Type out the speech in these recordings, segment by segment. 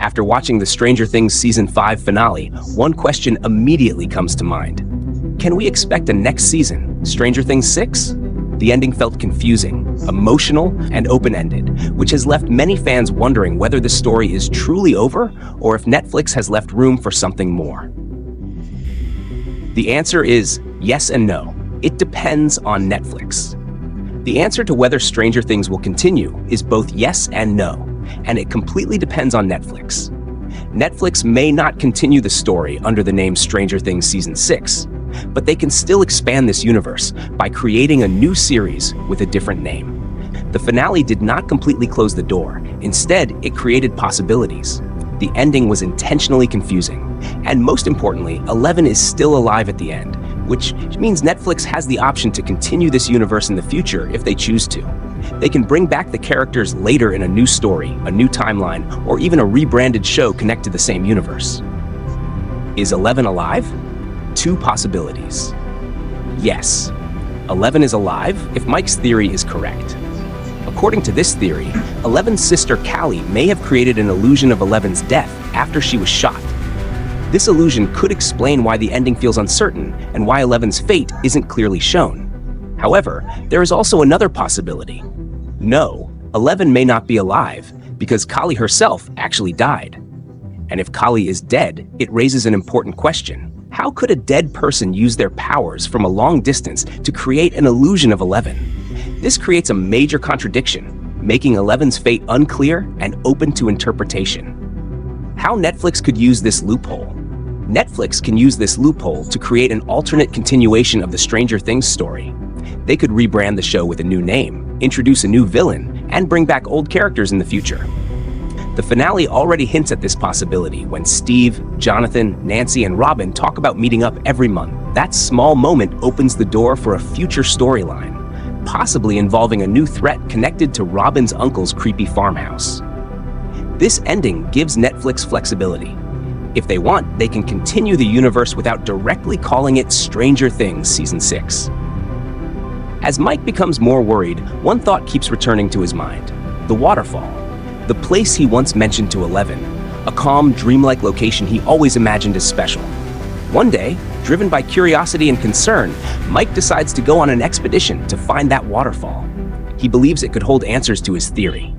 After watching the Stranger Things Season 5 finale, one question immediately comes to mind. Can we expect a next season, Stranger Things 6? The ending felt confusing, emotional, and open-ended, which has left many fans wondering whether the story is truly over or if Netflix has left room for something more. The answer is yes and no. It depends on Netflix. The answer to whether Stranger Things will continue is both yes and no, and it completely depends on Netflix. Netflix may not continue the story under the name Stranger Things Season 6, but they can still expand this universe by creating a new series with a different name. The finale did not completely close the door. Instead, it created possibilities. The ending was intentionally confusing. And most importantly, 11 is still alive at the end, which means Netflix has the option to continue this universe in the future if they choose to. They can bring back the characters later in a new story, a new timeline, or even a rebranded show connected to the same universe. Is 11 alive? Two possibilities. Yes, 11 is alive if Mike's theory is correct. According to this theory, 11's sister Callie may have created an illusion of 11's death after she was shot. This illusion could explain why the ending feels uncertain and why 11's fate isn't clearly shown. However, there is also another possibility. No, 11 may not be alive because Callie herself actually died. And if Callie is dead, it raises an important question. How could a dead person use their powers from a long distance to create an illusion of 11? This creates a major contradiction, making 11's fate unclear and open to interpretation. How Netflix could use this loophole? Netflix can use this loophole to create an alternate continuation of the Stranger Things story. They could rebrand the show with a new name, introduce a new villain, and bring back old characters in the future. The finale already hints at this possibility when Steve, Jonathan, Nancy, and Robin talk about meeting up every month. That small moment opens the door for a future storyline, possibly involving a new threat connected to Robin's uncle's creepy farmhouse. This ending gives Netflix flexibility. If they want, they can continue the universe without directly calling it Stranger Things Season 6. As Mike becomes more worried, one thought keeps returning to his mind: the waterfall. The place he once mentioned to 11, a calm, dreamlike location he always imagined as special. One day, driven by curiosity and concern, Mike decides to go on an expedition to find that waterfall. He believes it could hold answers to his theory.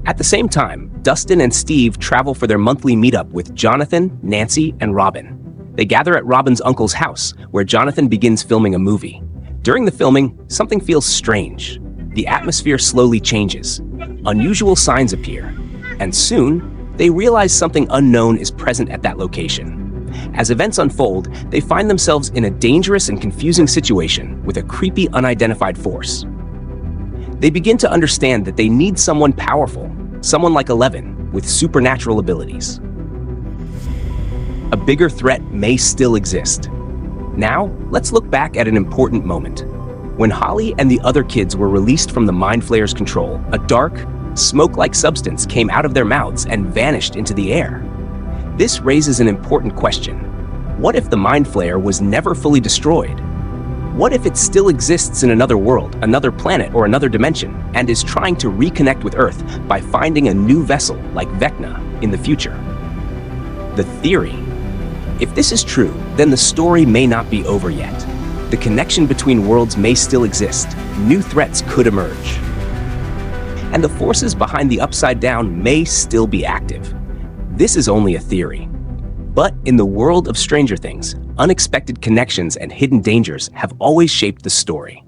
At the same time, Dustin and Steve travel for their monthly meetup with Jonathan, Nancy, and Robin. They gather at Robin's uncle's house, where Jonathan begins filming a movie. During the filming, something feels strange. The atmosphere slowly changes. Unusual signs appear, and soon, they realize something unknown is present at that location. As events unfold, they find themselves in a dangerous and confusing situation with a creepy, unidentified force. They begin to understand that they need someone powerful, someone like 11, with supernatural abilities. A bigger threat may still exist. Now, let's look back at an important moment. When Holly and the other kids were released from the Mind Flayer's control, a dark, smoke-like substance came out of their mouths and vanished into the air. This raises an important question. What if the Mind Flayer was never fully destroyed? What if it still exists in another world, another planet, or another dimension, and is trying to reconnect with Earth by finding a new vessel like Vecna in the future? The theory. If this is true, then the story may not be over yet. The connection between worlds may still exist. New threats could emerge. And the forces behind the Upside Down may still be active. This is only a theory. But in the world of Stranger Things, unexpected connections and hidden dangers have always shaped the story.